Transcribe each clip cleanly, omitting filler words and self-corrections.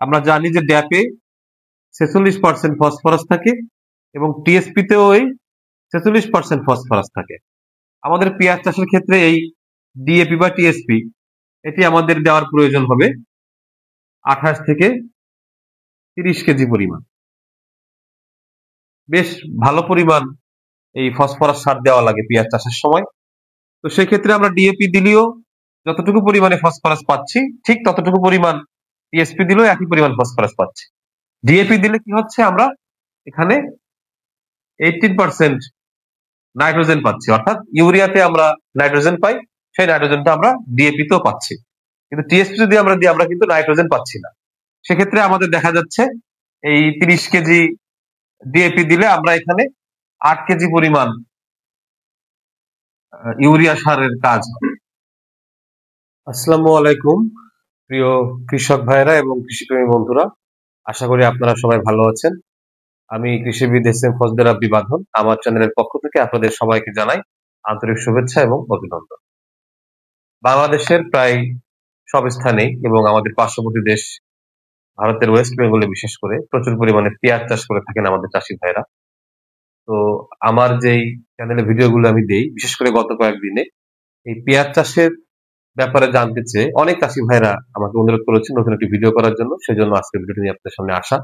আমরা জানি যে ড্যাপে 46% ফসফরাস থাকে এবং টিএসপি তেও ওই 46% ফসফরাস থাকে। আমাদের পেঁয়াজ চাষের ক্ষেত্রে এই ডিএপি বা টিএসপি এটি আমাদের দেওয়ার প্রয়োজন হবে 28 থেকে 30 কেজি পরিমাণ। বেশ ভালো পরিমাণ এই ফসফরাস সার দেওয়া লাগে পেঁয়াজ চাষের সময়। তো সেক্ষেত্রে আমরা ডিএপি দিলেও যতটুকু পরিমাণে ফসফরাস পাচ্ছি ঠিক ততটুকু পরিমাণ টিএসপি দিলেও একই পরিমাণ ফসফরাস পাচ্ছি। ডিএপি দিলে কি হচ্ছে, আমরা এখানে 18% নাইট্রোজেন পাচ্ছি, অর্থাৎ ইউরিয়াতে আমরা নাইট্রোজেন পাই, সেই নাইট্রোজেনটা আমরা ডিএপি তেও পাচ্ছি। কিন্তু টিএসপি যদি আমরা দিই আমরা কিন্তু নাইট্রোজেন পাচ্ছি না। সেক্ষেত্রে আমাদের দেখা যাচ্ছে এই 30 কেজি ডিএপি দিলে আমরা এখানে 8 কেজি পরিমাণ ইউরিয়া সারের কাজ হবে। আসসালামু আলাইকুম প্রিয় কৃষক ভাইরা এবং কৃষিপ্রেমী বন্ধুরা, আশা করি আপনারা সবাই ভালো আছেন। আমি কৃষিবিদ এস.এম. ফজলে রাব্বী বাঁধন, আমার চ্যানেলের পক্ষ থেকে আপনাদের সবাইকে জানাই আন্তরিক শুভেচ্ছা এবং অভিনন্দন। বাংলাদেশের প্রায় সব স্থানেই এবং আমাদের পার্শ্ববর্তী দেশ ভারতের ওয়েস্ট বেঙ্গলে বিশেষ করে প্রচুর পরিমাণে পেঁয়াজ চাষ করে থাকেন আমাদের চাষি ভাইরা। তো আমার যেই চ্যানেলে ভিডিওগুলো আমি দেই, বিশেষ করে গত কয়েকদিনে এই পেঁয়াজ চাষের ব্যাপারে জানতে চেয়ে অনেক চাষি ভাইরা আমাকে অনুরোধ করেছেন নতুন একটি ভিডিও করার জন্য, সেজন্য আজকে ভিডিওটি নিয়ে আপনাদের সামনে আসা।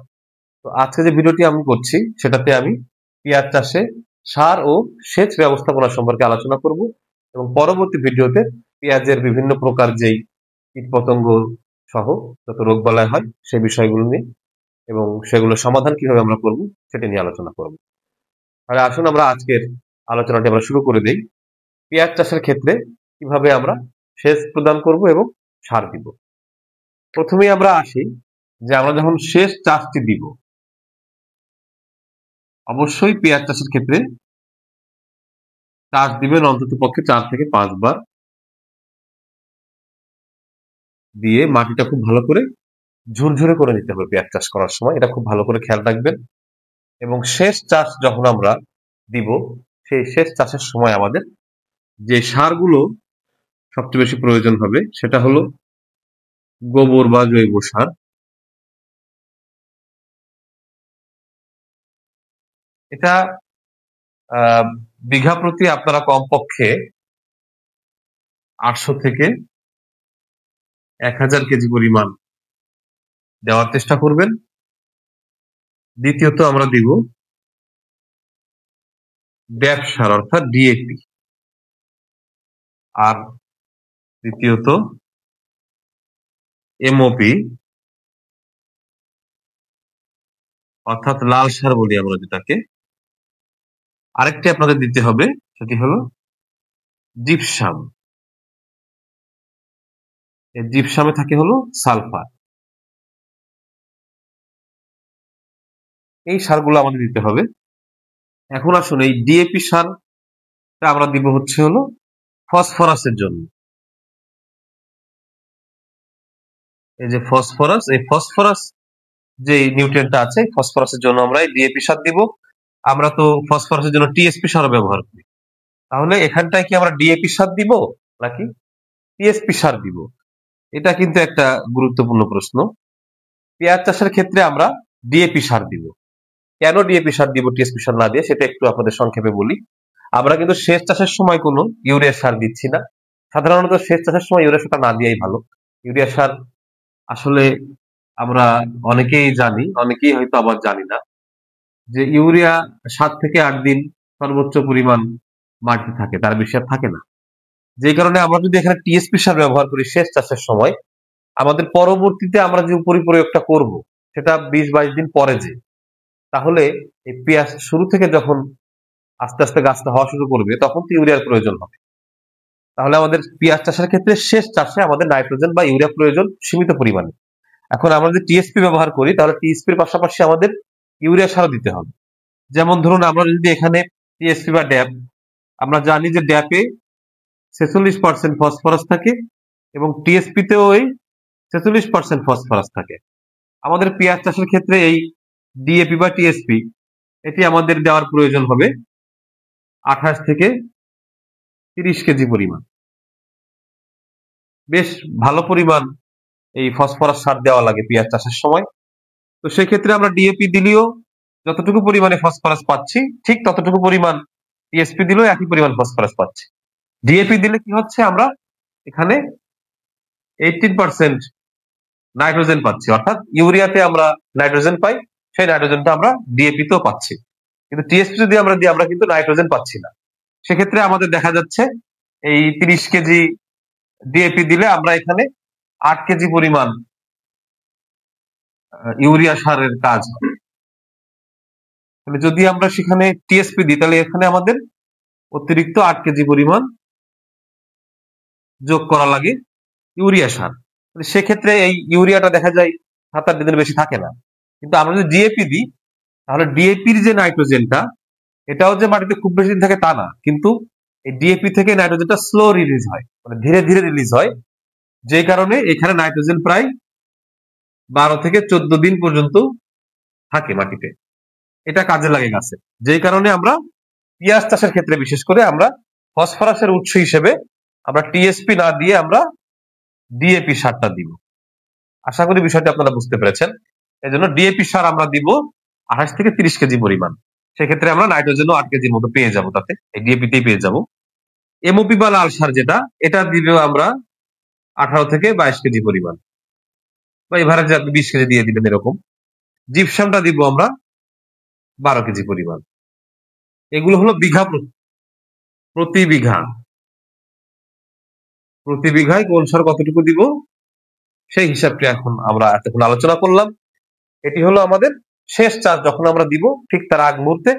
তো আজকে যে ভিডিওটি আমি করছি সেটাতে আমি পেঁয়াজ চাষে সার ও সেচ ব্যবস্থাপনা সম্পর্কে আলোচনা করব এবং পরবর্তী ভিডিওতে পেঁয়াজের বিভিন্ন প্রকার যেই কীটপতঙ্গ সহ যত রোগবালাই হয় সেই বিষয়গুলো নিয়ে এবং সেগুলো সমাধান কিভাবে আমরা করব সেটা নিয়ে আলোচনা করব। তাহলে আসুন আমরা আজকের আলোচনাটি আমরা শুরু করে দেই। পেঁয়াজ চাষের ক্ষেত্রে কিভাবে আমরা সেচ প্রদান করব এবং সার দিব। প্রথমেই আমরা আসি যে আমরা যখন সেচ চাষটি দিব, অবশ্যই পেঁয়াজ চাষের ক্ষেত্রে চাষ দিবেন অন্তত পক্ষে 4 থেকে 5 বার, দিয়ে মাটিটা খুব ভালো করে ঝুরঝুরে করে নিতে হবে পেঁয়াজ চাষ করার সময়, এটা খুব ভালো করে খেয়াল রাখবেন। এবং শেষ চাষ যখন আমরা দিব, সেই শেষ চাষের সময় আমাদের যে সারগুলো সবচেয়ে বেশি প্রয়োজন হবে সেটা হলো গোবর বা জৈব সার। এটা বিঘা প্রতি আপনারা কমপক্ষে 800 থেকে 1000 কেজি পরিমাণ দেওয়ার চেষ্টা করবেন। দ্বিতীয়ত আমরা দিব ড্যাপ সার অর্থাৎ ডিএপি, আর তৃতীয়ত এমওপি অর্থাৎ লাল সার বলি আমরা যেটাকে। আরেকটি আপনাদের দিতে হবে, সেটি হলো জিপসাম। এই জিপসামে থাকে হলো সালফার। এই সারগুলো আমাদের দিতে হবে। এখন আসুন এই ডিএপি সারটা আমরা দিব হচ্ছে হলো ফসফরাসের জন্য। এই যে ফসফরাস, এই ফসফরাস যে নিউট্রিয়েন্টটা আছে ফসফরাসের জন্য আমরা এই ডিএপি সার দিব। আমরা তো ফসফরাসের জন্য টিএসপি সার ব্যবহার করি, তাহলে এখানটায় কি আমরা ডিএপি সার দিব নাকি টিএসপি সার দিব? এটা কিন্তু একটা গুরুত্বপূর্ণ প্রশ্ন। পেঁয়াজ চাষের ক্ষেত্রে আমরা ডিএপি সার দিব। কেন ডিএপি সার দিব টিএসপি সার না দিয়ে, সেটা একটু আপনাদের সংক্ষেপে বলি। আমরা কিন্তু সেচ চাষের সময় কোনো ইউরিয়া সার দিচ্ছি না। সাধারণত সেচ চাষের সময় ইউরিয়া সারটা না দিয়াই ভালো। ইউরিয়া সার আসলে আমরা অনেকেই জানি, অনেকেই হয়তো আবার জানি না যে ইউরিয়া 7 থেকে 8 দিন সর্বোচ্চ পরিমাণ মাটি থাকে, তার বেশি আর থাকে না। যে কারণে আমরা যদি এখানে টিএসপি সার ব্যবহার করি সেচ চাষের সময়, আমাদের পরবর্তীতে আমরা যে পরিপ্রয়োগটা করব সেটা 20-22 দিন পরে যে, তাহলে এই পেঁয়াজ শুরু থেকে যখন আস্তে আস্তে গাছটা হওয়া শুরু করবে তখন তো ইউরিয়ার প্রয়োজন হবে। তাহলে আমাদের পেঁয়াজ চাষের ক্ষেত্রে শেষ চাষে আমাদের নাইট্রোজেন বা ইউরিয়া প্রয়োজন সীমিত পরিমাণে। এখন আমরা যদি টিএসপি ব্যবহার করি তাহলে টিএসপির পাশাপাশি আমাদের ইউরিয়া সারও দিতে হবে। যেমন ধরুন আমরা যদি এখানে টিএসপি বা ড্যাপ, আমরা জানি যে ড্যাপে 46% ফসফরাস থাকে এবং টিএসপি তেও ওই 46% ফসফরাস থাকে। আমাদের পেঁয়াজ চাষের ক্ষেত্রে এই ডিএপি বা টিএসপি এটি আমাদের দেওয়ার প্রয়োজন হবে 28 থেকে 30 কেজি পরিমাণ। বেশ ভালো পরিমাণ এই ফসফরাস সার দেওয়া লাগে পেঁয়াজ চাষের সময়। তো সেক্ষেত্রে আমরা ডিএপি দিলেও যতটুকু পরিমাণে ফসফরাস পাচ্ছি, ঠিক ততটুকু পরিমাণ টিএসপি দিলেও একই পরিমাণ ফসফরাস পাচ্ছি। ডিএপি দিলে কি হচ্ছে, আমরা এখানে 18% নাইট্রোজেন পাচ্ছি, অর্থাৎ ইউরিয়াতে আমরা নাইট্রোজেন পাই, সেই নাইট্রোজেনটা আমরা ডিএপি তেও পাচ্ছি। কিন্তু টিএসপি যদি আমরা দিই, আমরা কিন্তু নাইট্রোজেন পাচ্ছি না। সেক্ষেত্রে আমাদের দেখা যাচ্ছে এই 30 কেজি ডিএপি দিলে আমরা এখানে 8 কেজি পরিমাণ ইউরিয়া সারের কাজ হবে। তাহলে যদি আমরা সেখানে টিএসপি দিই, তাহলে এখানে আমাদের অতিরিক্ত 8 কেজি পরিমাণ যোগ করা লাগে ইউরিয়া সার। সেক্ষেত্রে এই ইউরিয়াটা দেখা যায় 7-8 দিনের বেশি থাকে না। কিন্তু আমরা যদি ডিএপি দিই, তাহলে ডিএপির যে নাইট্রোজেনটা, এটাও যে মাটিতে খুব বেশি দিন থাকে তা না, কিন্তু এই ডিএপি থেকে নাইট্রোজেনটা স্লো রিলিজ হয়, মানে ধীরে ধীরে রিলিজ হয়, যে কারণে এখানে নাইট্রোজেন প্রায় 12 থেকে 14 দিন পর্যন্ত থাকে মাটিতে। এটা কাজে লাগে গাছে, যেই কারণে আমরা পেঁয়াজ চাষের ক্ষেত্রে বিশেষ করে আমরা ফসফরাসের উৎস হিসেবে আমরা টিএসপি না দিয়ে আমরা ডিএপি সারটা দিব। আশা করি বিষয়টি আপনারা বুঝতে পেরেছেন। এই জন্য ডিএপি সার আমরা দিব 28 থেকে 30 কেজি পরিমাণ। সেক্ষেত্রে আমরা নাইট্রোজেনও 8 কেজির মতো পেয়ে যাব, তাতে এই ডিএপিতেই পেয়ে যাব। এমওপি বা লাল সার যেটা, এটা দিবেও আমরা 18 থেকে 22 কেজি পরিমাণ, বা এভারেজ আপনি 20 কেজি দিয়ে দিবেন এরকম। জিপসামটা দিব আমরা 12 কেজি পরিমাণ। এগুলো হলো বিঘা প্রতি বিঘায় কোন সার কতটুকু দিব, সেই হিসাবটি এখন আমরা এতক্ষণ আলোচনা করলাম। এটি হলো আমাদের শেষ চাষ, যখন আমরা দিব ঠিক তার আগ মুহূর্তে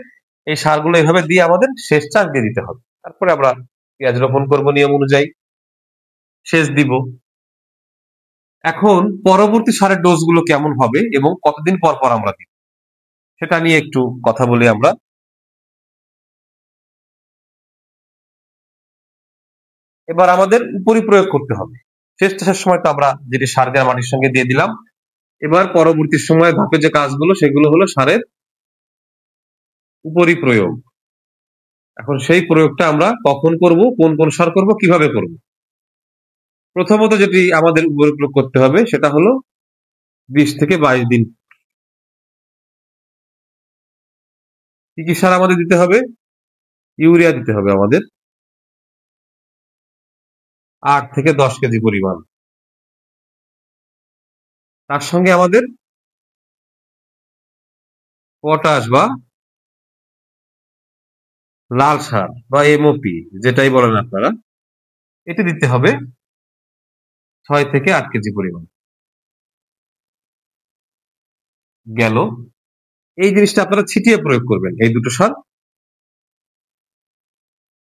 এই সারগুলো এভাবে দিয়ে আমাদের শেষ চাষ দিয়ে দিতে হবে। তারপরে আমরা পেঁয়াজ রোপণ করব নিয়ম অনুযায়ী, সেচ দিব। এখন পরবর্তী সারের ডোজ গুলো কেমন হবে এবং কতদিন পর পর আমরা দিব, সেটা নিয়ে একটু কথা বলি আমরা। এবার আমাদের উপরিপ্রয়োগ করতে হবে। শেষ চাষের সময় তো আমরা যেটি সার দেওয়া মাটির সঙ্গে দিয়ে দিলাম। এবার পরবর্তী সময় ধাপে যে কাজগুলো, সেগুলো হলো সারের উপরিপ্রয়োগ। এখন সেই প্রয়োগটা আমরা কখন করব, কোন কোন সার করব, কিভাবে করব। প্রথমত যেটি আমাদের উপরিপ্রয়োগ করতে হবে, সেটা হলো 20 থেকে 22 দিন। কি কি সার আমাদের দিতে হবে? ইউরিয়া দিতে হবে আমাদের 8 থেকে 10 কেজি পরিমাণ। তার সঙ্গে আমাদের পটাশ বা লাল সার বা এমওপি, যেটাই বলেন আপনারা, এটি দিতে হবে 6 থেকে 8 কেজি পরিমাণ। গেল। এই জিনিসটা আপনারা ছিটিয়ে প্রয়োগ করবেন, এই দুটো সার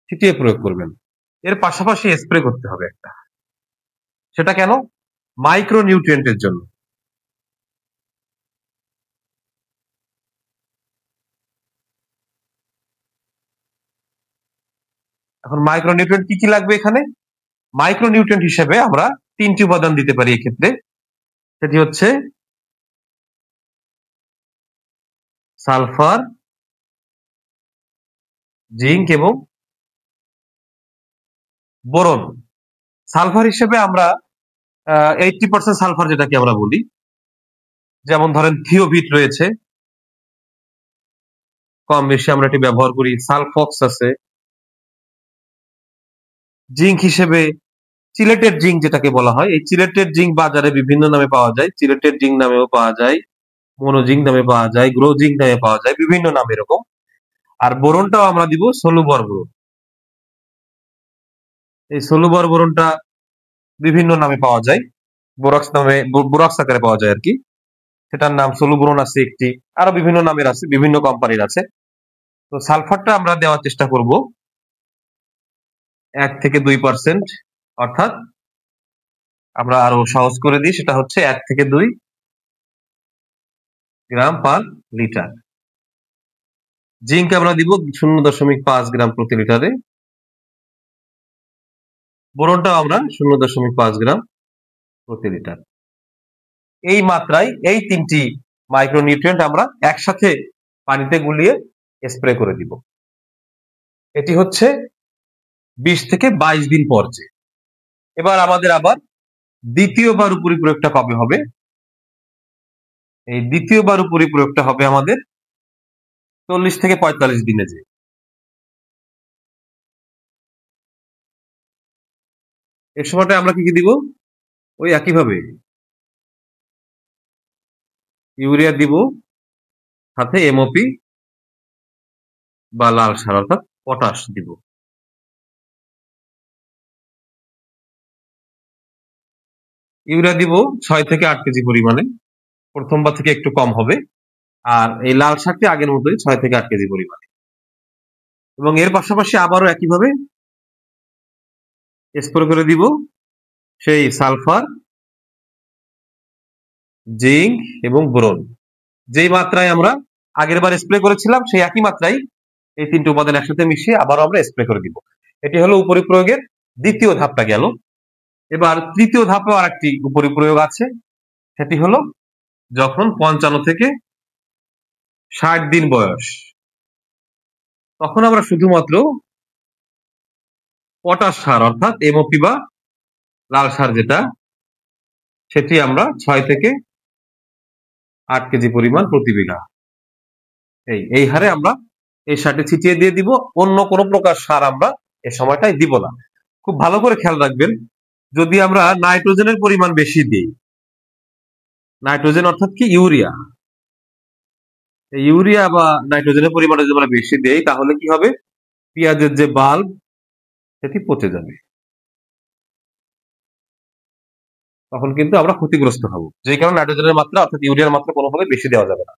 ছিটিয়ে প্রয়োগ করবেন। এর পাশাপাশি স্প্রে করতে হবে একটা। সেটা কেন? মাইক্রো নিউট্রিয়েন্টের জন্য। এখন মাইক্রো নিউট্রিয়েন্ট কি কি লাগবে এখানে? মাইক্রো নিউট্রিয়েন্ট হিসেবে আমরা 3টি উপাদান দিতে পারি এক্ষেত্রে। সেটি হচ্ছে সালফার, জিঙ্ক এবং বোরন। সালফার হিসেবে আমরা 80% সালফার যেটাকে আমরা বলি, যেমন ধরেন থিওভিট রয়েছে, কম বেশি আমরা এটি ব্যবহার করি। সালফক্স আছে। জিঙ্ক হিসেবে চিলেটেড জিঙ্ক যেটাকে বলা হয়, এই চিলেটেড জিঙ্ক বাজারে বিভিন্ন নামে পাওয়া যায়। চিলেটেড জিঙ্ক নামেও পাওয়া যায়, মনো জিঙ্ক নামে পাওয়া যায়, গ্রো জিঙ্ক নামে পাওয়া যায়, বিভিন্ন নাম এরকম। আর বোরনটাও আমরা দিব সলুবর বোরন। এই সলুবর বোরনটা বিভিন্ন নামে পাওয়া যায়, বোরক্স আকারে পাওয়া যায় আর কি। সেটার নাম সলুবোরন আছে একটি, আরো বিভিন্ন নামের আছে, বিভিন্ন কোম্পানির আছে। তো সালফারটা আমরা দেওয়ার চেষ্টা করব 1 থেকে 2%, অর্থাৎ আমরা আরো সহজ করে দিই, সেটা হচ্ছে 1 থেকে 2 গ্রাম পার লিটার। জিঙ্ক আমরা দিব 0.5 গ্রাম প্রতি লিটারে। বোরনটাও আমরা 0.5 গ্রাম প্রতি লিটার। এই মাত্রায় এই 3টি মাইক্রোনিউট্রিয়েন্ট আমরা একসাথে পানিতে গুলিয়ে স্প্রে করে দিব। এটি হচ্ছে 20 থেকে 22 দিন পর। এবার আমাদের আবার দ্বিতীয়বার উপরি প্রয়োগটা কবে হবে? এই দ্বিতীয়বার উপরি প্রয়োগটা হবে আমাদের 40 থেকে 45 দিনে। যে এই সময়টা আমরা কি দিব? ওই একইভাবে ইউরিয়া দিব, সাথে এমওপি বা লাল সার অর্থাৎ পটাশ দিব। ইউরিয়া দিব 6 থেকে 8 কেজি পরিমাণে, প্রথমবার থেকে একটু কম হবে। আর এই লাল শাকটি আগের মতোই 6 থেকে 8 কেজি পরিমাণে। এবং এর পাশাপাশি আবারও একইভাবে স্প্রে করে দিব সেই সালফার, জিঙ্ক এবং বোরন। যেই মাত্রায় আমরা আগের বার স্প্রে করেছিলাম সেই একই মাত্রায় এই তিনটি উপাদান একসাথে মিশিয়ে আবারও আমরা স্প্রে করে দিব। এটি হলো উপরি প্রয়োগের দ্বিতীয় ধাপটা গেল। এবার তৃতীয় ধাপেও আর একটি উপরি প্রয়োগ আছে, সেটি হলো যখন 55 থেকে 60 দিন বয়স, তখন আমরা শুধুমাত্র পটাশ সার অর্থাৎ এমওপি বা লাল সার যেটা, সেটি আমরা 6 থেকে 8 কেজি পরিমাণ প্রতি বিঘা এই হারে আমরা এই সারটি ছিটিয়ে দিয়ে দিব। অন্য কোনো প্রকার সার আমরা এই সময়টাই দিব না। খুব ভালো করে খেয়াল রাখবেন, যদি আমরা নাইট্রোজেনের পরিমাণ বেশি দিই, নাইট্রোজেন অর্থাৎ কি ইউরিয়া, ইউরিয়া বা নাইট্রোজেনের পরিমাণ যদি আমরা বেশি দেই তাহলে কি হবে? পেঁয়াজের যে বাল্ব সেটি পচে যাবে, তখন কিন্তু আমরা ক্ষতিগ্রস্ত হব। যে কারণে নাইট্রোজেনের মাত্রা অর্থাৎ ইউরিয়ার মাত্রা কোনোভাবে বেশি দেওয়া যাবে না।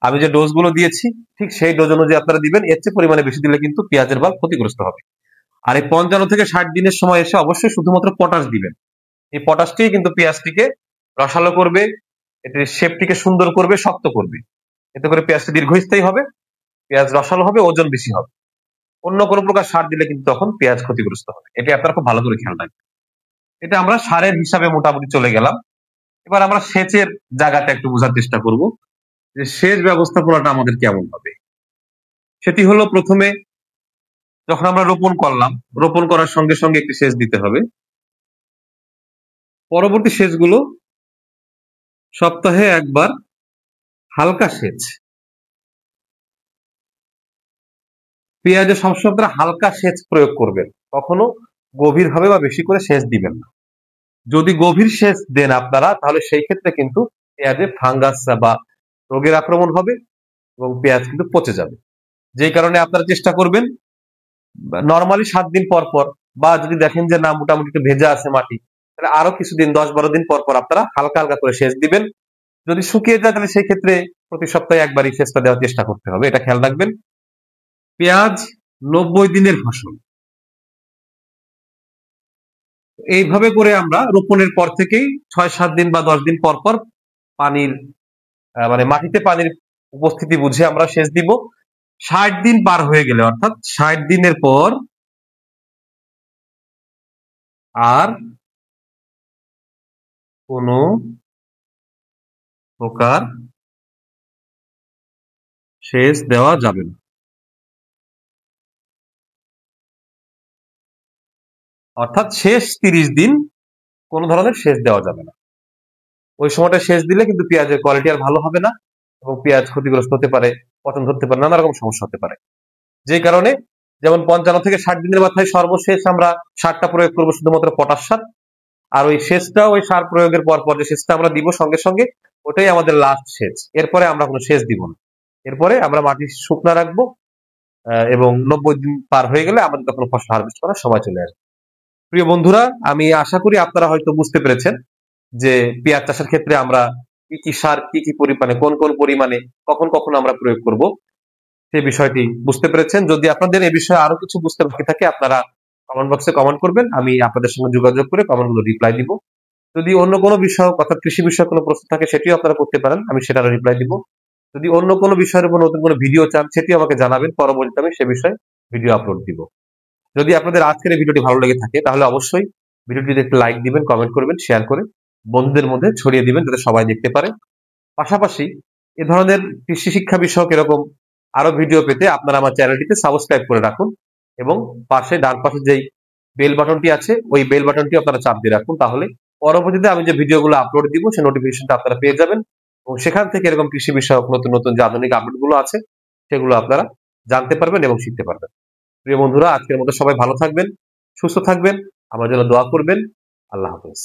আমি যে ডোজ গুলো দিয়েছি ঠিক সেই ডোজ অনুযায়ী আপনারা দিবেন। এর চেয়ে পরিমাণে বেশি দিলে কিন্তু পেঁয়াজের বাল্ব ক্ষতিগ্রস্ত হবে। আর এই 55 থেকে 60 দিনের সময় এসে অবশ্যই শুধুমাত্র পটাশ দিবেন। এই পটাশটি কিন্তু পেঁয়াজটিকে রসালো করবে, এটির শেপটিকে সুন্দর করবে, শক্ত করবে। এতে করে পেঁয়াজটি দীর্ঘস্থায়ী হবে, পেঁয়াজ রসালো হবে, ওজন বেশি হবে। অন্য কোনো প্রকার সার দিলে কিন্তু তখন পেঁয়াজ ক্ষতিগ্রস্ত হবে। এটি আপনারা খুব ভালো করে খেয়াল রাখবেন। এটা আমরা সারের হিসাবে মোটামুটি চলে গেলাম। এবার আমরা সেচের জায়গাটা একটু বোঝার চেষ্টা করব যে সেচ ব্যবস্থাপনাটা আমাদের কেমন হবে। সেটি হলো প্রথমে যখন আমরা রোপণ করলাম, রোপণ করার সঙ্গে সঙ্গে একটি সেচ দিতে হবে। পরবর্তী সেচগুলো সপ্তাহে একবার হালকা সেচ। পেঁয়াজে সবসময় আপনারা হালকা সেচ প্রয়োগ করবেন, কখনো গভীরভাবে বা বেশি করে সেচ দিবেন না। যদি গভীর সেচ দেন আপনারা তাহলে সেই ক্ষেত্রে কিন্তু পেঁয়াজে ফাঙ্গাস বা রোগের আক্রমণ হবে এবং পেঁয়াজ কিন্তু পচে যাবে। যেই কারণে আপনারা চেষ্টা করবেন নরমালি 7 দিন পর পর, বা যদি দেখেন যে না মোটামুটি একটু ভেজা আছে মাটি, তাহলে আরো কিছুদিন 10-12 দিন পর পর আপনারা হালকা হালকা করে সেচ দিবেন। যদি শুকিয়ে যায় তাহলে সেই ক্ষেত্রে প্রতি সপ্তাহে একবারই সেচটা দেওয়ার চেষ্টা করতে হবে, এটা খেয়াল রাখবেন। পেঁয়াজ 90 দিনের ফসল। এইভাবে করে আমরা রোপণের পর থেকেই 6-7 দিন বা 10 দিন পর পর পানির মানে মাটিতে পানির উপস্থিতি বুঝে আমরা সেচ দিব। 60 দিন পার হয়ে গেলে অর্থাৎ 60 দিনের পর আর কোনো প্রকার সেচ দেওয়া যাবে না। অর্থাৎ শেষ 30 দিন কোনো ধরনের সেচ দেওয়া যাবে না। ওই সময়টা সেচ দিলে কিন্তু পেঁয়াজের কোয়ালিটি আর ভালো হবে না এবং পেঁয়াজ ক্ষতিগ্রস্ত হতে পারে, পচন ধরতে পারে, নানা রকম সমস্যা হতে পারে। যে কারণে যেমন 55 থেকে 60 দিনের মাথায় সর্বশেষ আমরা সারটা প্রয়োগ করবো শুধুমাত্র পটাশ সার। আর ওই সেচটা ওই সার প্রয়োগের পর পর যে সেচটা আমরা দিব সঙ্গে সঙ্গে, ওটাই আমাদের লাস্ট সেচ। এরপরে আমরা কোনো সেচ দিব না। এরপরে আমরা মাটি শুকনা রাখবো এবং 90 দিন পার হয়ে গেলে আমাদের তখন ফসল হারভেস্ট করার সময় চলে আসবে। প্রিয় বন্ধুরা, আমি আশা করি আপনারা হয়তো বুঝতে পেরেছেন যে পেঁয়াজ চাষের ক্ষেত্রে আমরা কি কি সার কি কি পরিমাণে কোন কোন পরিমাণে কখন কখন আমরা প্রয়োগ করব সেই বিষয়টি বুঝতে পেরেছেন। যদি আপনাদের এই বিষয়ে আরো কিছু বুঝতে বাকি থাকে আপনারা কমেন্ট বক্সে কমেন্ট করবেন, আমি আপনাদের সঙ্গে যোগাযোগ করে কমেন্টগুলো রিপ্লাই দিব। যদি অন্য কোনো বিষয় অর্থাৎ কৃষি বিষয়ে কোনো প্রশ্ন থাকে সেটিও আপনারা করতে পারেন, আমি সেটারও রিপ্লাই দিব। যদি অন্য কোনো বিষয়ের উপর নতুন কোনো ভিডিও চান সেটিও আমাকে জানাবেন, পরবর্তীতে আমি সে বিষয়ে ভিডিও আপলোড দিব। যদি আপনাদের আজকের এই ভিডিওটি ভালো লেগে থাকে তাহলে অবশ্যই ভিডিওটিতে একটু লাইক দিবেন, কমেন্ট করবেন, শেয়ার করে বন্ধুদের মধ্যে ছড়িয়ে দিবেন যাতে সবাই দেখতে পারে। পাশাপাশি এ ধরনের কৃষি শিক্ষা বিষয়ক এরকম আরো ভিডিও পেতে আপনারা আমার চ্যানেলটিতে সাবস্ক্রাইব করে রাখুন এবং পাশে ডান পাশে যেই বেল বাটনটি আছে ওই বেল বাটনটি আপনারা চাপ দিয়ে রাখুন, তাহলে পরবর্তীতে আমি যে ভিডিওগুলো আপলোড দিব সেই নোটিফিকেশনটা আপনারা পেয়ে যাবেন, এবং সেখান থেকে এরকম কৃষি বিষয়ক নতুন নতুন যে আধুনিক আপডেট গুলো আছে সেগুলো আপনারা জানতে পারবেন এবং শিখতে পারবেন। প্রিয় বন্ধুরা, আজকের মতো সবাই ভালো থাকবেন, সুস্থ থাকবেন, আমার জন্য দোয়া করবেন। আল্লাহ হাফেজ।